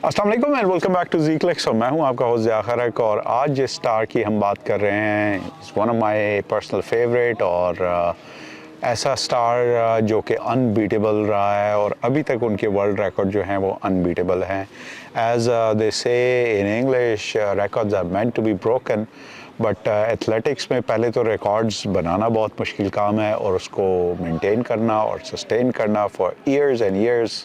अस्सलाम वालेकुम and welcome back to G clicks. और मैं हूं आपका होस्ट ज़िया खरक और आज जिस स्टार की हम बात कर रहे हैं is one of my personal favourite और ऐसा स्टार जो कि अनबीटेबल रहा है और अभी तक उनके वर्ल्ड रिकॉर्ड जो हैं वो अनबीटेबल हैं। As they say in English, records are meant to be broken, but athletics में पहले तो रिकॉर्ड्स बनाना बहुत मुश्किल काम है और उसको मेंटेन करना और सस्टेन करना for years and years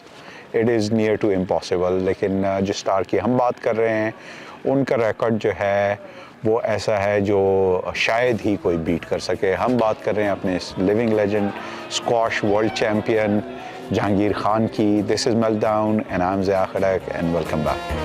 it is near to impossible. लेकिन जिस स्टार की हम बात कर रहे हैं उनका रिकॉर्ड जो है वो ऐसा है जो शायद ही कोई बीट कर सके। हम बात कर रहे हैं अपने living legend, squash world champion Jahangir Khan की। This is meltdown and I am Zia Kharak and welcome back.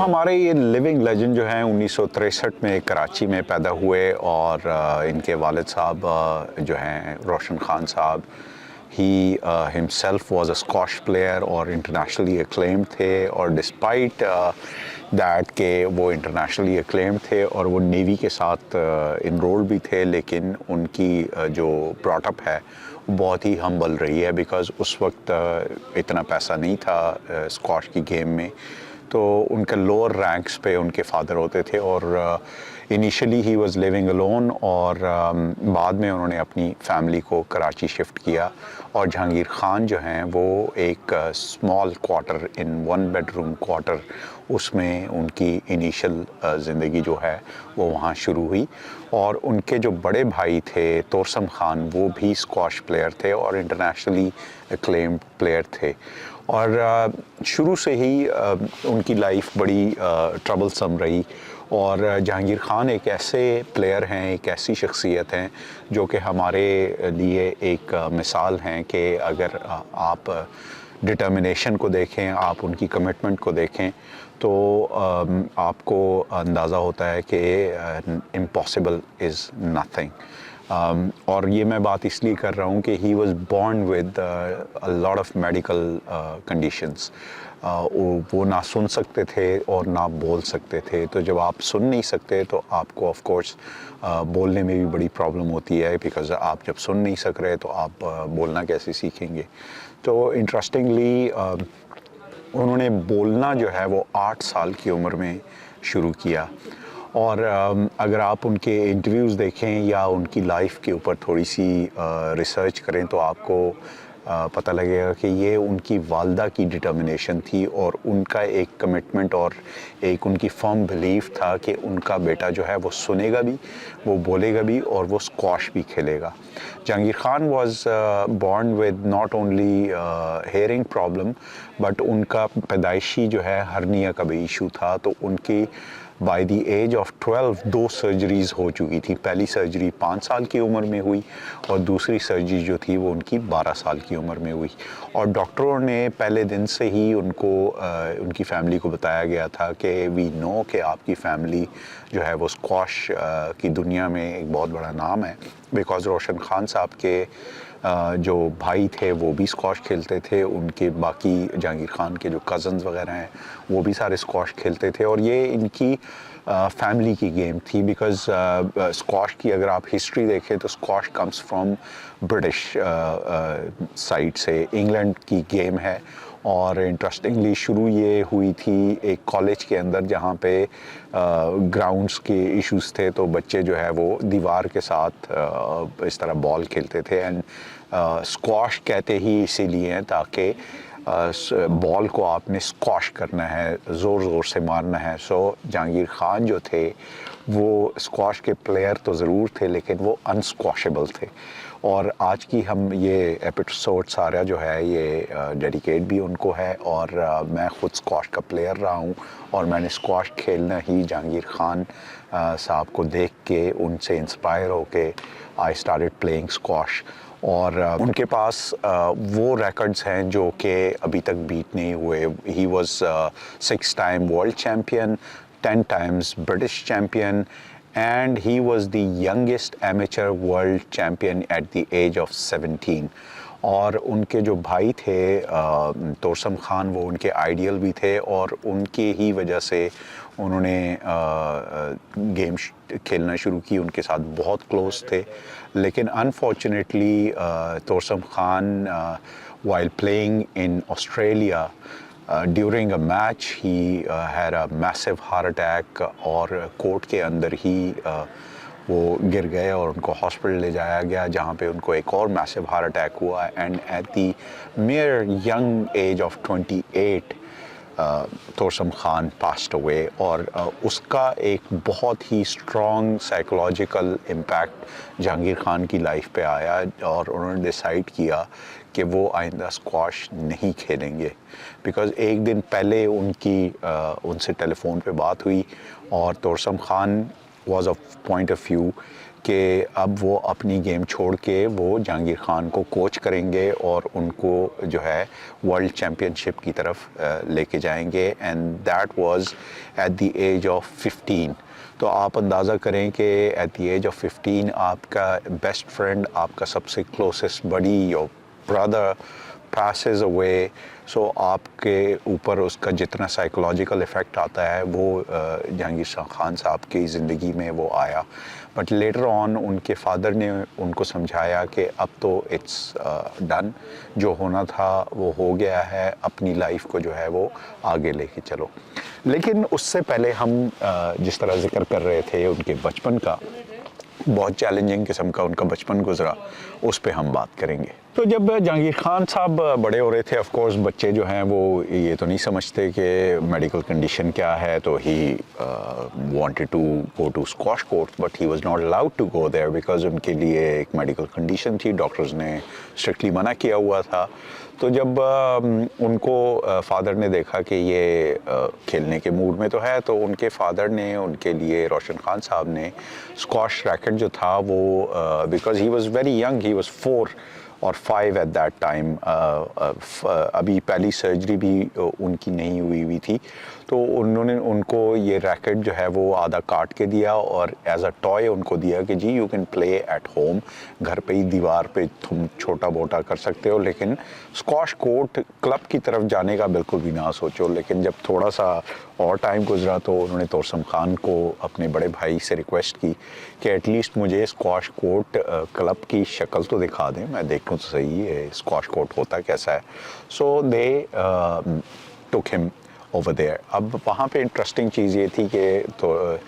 हमारे ये लिविंग लेजेंड जो हैं 1963 में कराची में पैदा हुए और इनके वालिद साहब जो हैं रोशन खान साहब, he himself was a squash player और इंटरनेशनली अक्लेम्ड थे। और डिस्पाइट दैट के वो इंटरनेशनली अक्लेम्ड थे और वो नेवी के साथ इनरोल्ड भी थे, लेकिन उनकी जो ब्रॉटअप है बहुत ही हम्बल रही है बिकॉज़ उस वक्त इतना पैसा नहीं था स्क्वॉश की गेम में। तो उनके लोअर रैंक्स पे उनके फादर होते थे और initially he was living alone और बाद में उन्होंने अपनी फैमिली को कराची शिफ्ट किया। और जहांगीर खान जो हैं वो एक small quarter in one bedroom quarter, उसमें उनकी इनिशियल ज़िंदगी जो है वो वहाँ शुरू हुई। और उनके जो बड़े भाई थे तोरसम खान, वो भी स्क्वॉश प्लेयर थे और इंटरनेशनली एक्लेम्ड प्लेयर थे। और शुरू से ही उनकी लाइफ बड़ी ट्रबलसम रही। और जहांगीर खान एक ऐसे प्लेयर हैं, एक ऐसी शख्सियत हैं जो कि हमारे लिए एक मिसाल हैं कि अगर आप डिटर्मिनेशन को देखें, आप उनकी कमिटमेंट को देखें तो आपको अंदाज़ा होता है कि इम्पॉसिबल इज़ नथिंग। और ये मैं बात इसलिए कर रहा हूँ कि he was born with a lot of medical conditions. वो ना सुन सकते थे और ना बोल सकते थे। तो जब आप सुन नहीं सकते तो आपको ऑफ कोर्स बोलने में भी बड़ी प्रॉब्लम होती है, बिकॉज़ आप जब सुन नहीं सक रहे तो आप बोलना कैसे सीखेंगे। तो इंटरेस्टिंगली उन्होंने बोलना जो है वो 8 साल की उम्र में शुरू किया। और अगर आप उनके इंटरव्यूज़ देखें या उनकी लाइफ के ऊपर थोड़ी सी रिसर्च करें तो आपको पता लगेगा कि ये उनकी वालदा की डिटर्मिनेशन थी और उनका एक कमिटमेंट और एक उनकी फर्म बिलीफ था कि उनका बेटा जो है वो सुनेगा भी, वो बोलेगा भी और वो स्क्वॉश भी खेलेगा। Jahangir Khan was born with not only hearing problem, but उनका पैदाइशी जो है हर्निया का भी इशू था। तो उनकी by the age of 12 2 surgeries हो चुकी थी। पहली सर्जरी 5 साल की उम्र में हुई और दूसरी सर्जरी जो थी वो उनकी 12 साल की उम्र में हुई। और डॉक्टरों ने पहले दिन से ही उनको उनकी फैमिली को बताया गया था कि वी नो कि आपकी फैमिली जो है वो स्क्वॉश की दुनिया में एक बहुत बड़ा नाम है, बिकॉज़ रोशन खान साहब के जो भाई थे वो भी स्क्वॉश खेलते थे, उनके बाकी जहांगीर खान के जो कज़न्स वगैरह हैं वो भी सारे स्क्वॉश खेलते थे। और ये इनकी फैमिली की गेम थी, बिकॉज़ स्क्वॉश की अगर आप हिस्ट्री देखें तो squash comes from British side से, इंग्लैंड की गेम है। और इंटरेस्टिंगली शुरू ये हुई थी एक कॉलेज के अंदर जहाँ पे ग्राउंड्स के इश्यूज़ थे, तो बच्चे जो है वो दीवार के साथ इस तरह बॉल खेलते थे। एंड स्क्वॉश कहते ही इसीलिए हैं ताकि बॉल को आपने स्क्वॉश करना है, ज़ोर ज़ोर से मारना है। सो जहांगीर खान जो थे वो स्क्वॉश के प्लेयर तो ज़रूर थे लेकिन वो अनस्क्वॉशेबल थे। और आज की हम ये एपिसोड सारा जो है ये डेडिकेट भी उनको है। और मैं ख़ुद स्क्वॉश का प्लेयर रहा हूँ और मैंने स्क्वॉश खेलना ही जहांगीर खान साहब को देख के, उनसे इंस्पायर होके आई स्टार्टेड प्लेइंग स्क्वॉश। और उनके पास वो रिकॉर्ड्स हैं जो कि अभी तक बीट नहीं हुए। He was 6 time world champion, 10 times British champion, and he was the youngest amateur world champion at the age of 17. और उनके जो भाई थे तोरसम खान, वो उनके आइडियल भी थे और उनके ही वजह से उन्होंने गेम खेलना शुरू की, उनके साथ बहुत क्लोज थे। लेकिन unfortunately Torsam Khan while playing in Australia during a match he had a massive heart attack और कोर्ट के अंदर ही वो गिर गए और उनको हॉस्पिटल ले जाया गया, जहाँ पे उनको एक और मैसिव हार्ट अटैक हुआ and at the mere young age of 28 Torsam Khan passed away. और उसका एक बहुत ही strong psychological impact Jahangir Khan की लाइफ पे आया और उन्होंने डिसाइड किया कि वो आइंदा स्क्वाश नहीं खेलेंगे। बिकॉज़ एक दिन पहले उनसे टेलीफोन पे बात हुई और Torsam Khan was a point of view कि अब वो अपनी गेम छोड़ के वो जहांगीर खान को कोच करेंगे और उनको जो है वर्ल्ड चैम्पियनशिप की तरफ लेके जाएंगे and that was at the age of 15। तो आप अंदाज़ा करें कि एट द एज ऑफ 15 आपका बेस्ट फ्रेंड, आपका सबसे closest buddy, your brother passes away, so आपके ऊपर उसका जितना साइकोलॉजिकल इफ़ेक्ट आता है वो जहांगीर खान साहब की ज़िंदगी में वो आया। बट लेटर ऑन उनके फादर ने उनको समझाया कि अब तो इट्स डन, जो होना था वो हो गया है, अपनी लाइफ को जो है वो आगे लेके चलो। लेकिन उससे पहले हम जिस तरह जिक्र कर रहे थे उनके बचपन का, बहुत चैलेंजिंग किस्म का उनका बचपन गुजरा, उस पे हम बात करेंगे। तो जब जहांगीर खान साहब बड़े हो रहे थे, ऑफ कोर्स बच्चे जो हैं वो ये तो नहीं समझते कि मेडिकल कंडीशन क्या है, तो he wanted to go to squash court but he was not allowed to go there because उनके लिए एक मेडिकल कंडीशन थी, डॉक्टर्स ने स्ट्रिक्टली मना किया हुआ था। तो जब उनको फादर ने देखा कि ये खेलने के मूड में तो है, तो उनके फादर ने उनके लिए, रोशन खान साहब ने, स्क्वाश रैकेट जो था वो, because he was very young, he was 4 और 5 एट दैट टाइम, अभी पहली सर्जरी भी उनकी नहीं हुई थी, तो उन्होंने उनको ये रैकेट जो है वो आधा काट के दिया और एज अ टॉय उनको दिया कि जी you can play at home, घर पे ही दीवार पे तुम छोटा मोटा कर सकते हो, लेकिन स्क्वाश कोर्ट क्लब की तरफ जाने का बिल्कुल भी ना सोचो। लेकिन जब थोड़ा सा और टाइम गुजरा तो उन्होंने तोरसम खान को, अपने बड़े भाई से रिक्वेस्ट की कि एटलीस्ट मुझे स्क्वाश कोर्ट क्लब की शक्ल तो दिखा दें, मैं देखूं तो सही है स्क्वाश कोर्ट होता कैसा है। सो दे टुक हिम ओवर देयर। अब वहाँ पे इंटरेस्टिंग चीज़ ये थी कि तो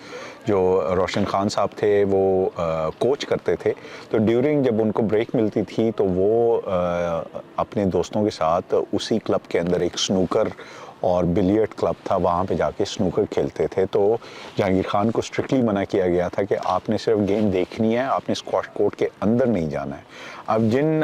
जो रोशन खान साहब थे वो कोच करते थे, तो ड्यूरिंग जब उनको ब्रेक मिलती थी तो वो अपने दोस्तों के साथ उसी क्लब के अंदर एक स्नूकर और बिलियर्ड क्लब था, वहाँ पे जाके स्नूकर खेलते थे। तो जहांगीर खान को स्ट्रिक्टली मना किया गया था कि आपने सिर्फ गेम देखनी है, आपने स्क्वाश कोर्ट के अंदर नहीं जाना है। अब जिन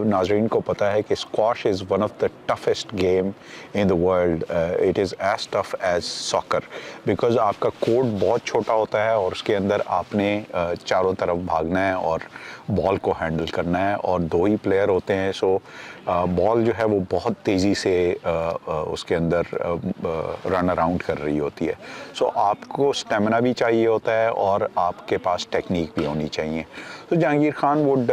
नाजरीन को पता है कि squash is one of the toughest game in the world, it is as tough as soccer, because आपका कोर्ट बहुत छोटा होता है और उसके अंदर आपने चारों तरफ भागना है और बॉल को हैंडल करना है, और 2 ही प्लेयर होते हैं। सो बॉल जो है वो बहुत तेज़ी से उसके अंदर रन अराउंड कर रही होती है। सो आपको स्टेमिना भी चाहिए होता है और आपके पास टेक्निक भी होनी चाहिए। तो Jahangir Khan would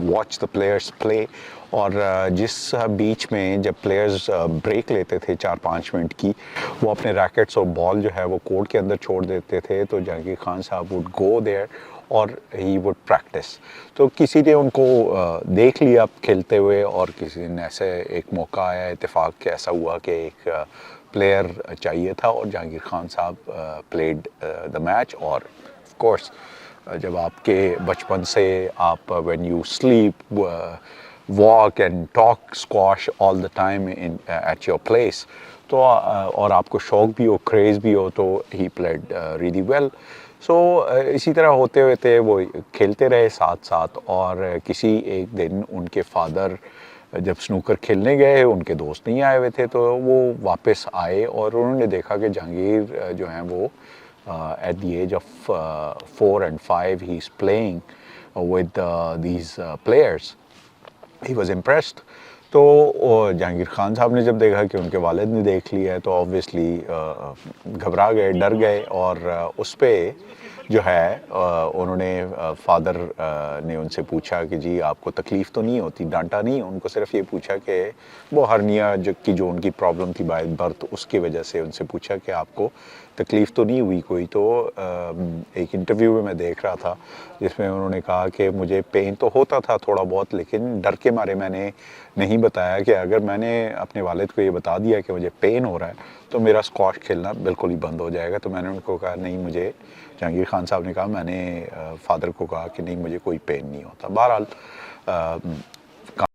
watch the players play, और जिस बीच में जब प्लेयर्स ब्रेक लेते थे 4-5 मिनट की, वो अपने रैकेट्स और बॉल जो है वो कोर्ट के अंदर छोड़ देते थे, तो जहांगीर खान साहब वुड गो देयर और ही वुड प्रैक्टिस। तो किसी ने उनको देख लिया खेलते हुए और किसी ने ऐसे एक मौका आया, इत्तेफाक के ऐसा हुआ कि एक प्लेयर चाहिए था और जहांगीर खान साहब प्लेड द मैच। और ऑफ कोर्स जब आपके बचपन से आप when you sleep walk and talk squash all the time at your place, तो और आपको शौक भी हो, क्रेज़ भी हो, तो he played really well. So इसी तरह होते होते वो खेलते रहे साथ साथ, और किसी एक दिन उनके फादर जब स्नूकर खेलने गए, उनके दोस्त नहीं आए हुए थे, तो वो वापस आए और उन्होंने देखा कि जहांगीर जो हैं वो at the age of 4 and 5 he's playing with these players. He was impressed. तो जहांगीर खान साहब ने जब देखा कि उनके वालिद ने देख लिया है, तो ऑब्वियसली घबरा गए, डर गए, और उस पर जो है उन्होंने फादर ने उनसे पूछा कि जी आपको तकलीफ़ तो नहीं होती, डांटा नहीं, उनको सिर्फ ये पूछा कि वो हर्निया जो उनकी प्रॉब्लम थी बाय बर्थ, उसकी वजह से उनसे पूछा कि आपको तकलीफ़ तो नहीं हुई कोई। तो एक इंटरव्यू में मैं देख रहा था जिसमें उन्होंने कहा कि मुझे पेन तो होता था थोड़ा बहुत, लेकिन डर के मारे मैंने नहीं बताया कि अगर मैंने अपने वालिद को ये बता दिया कि मुझे पेन हो रहा है तो मेरा स्क्वॉश खेलना बिल्कुल ही बंद हो जाएगा। तो मैंने उनको कहा नहीं, मुझे, जहांगीर खान साहब ने कहा, मैंने फादर को कहा कि नहीं मुझे कोई पेन नहीं होता। बहरहाल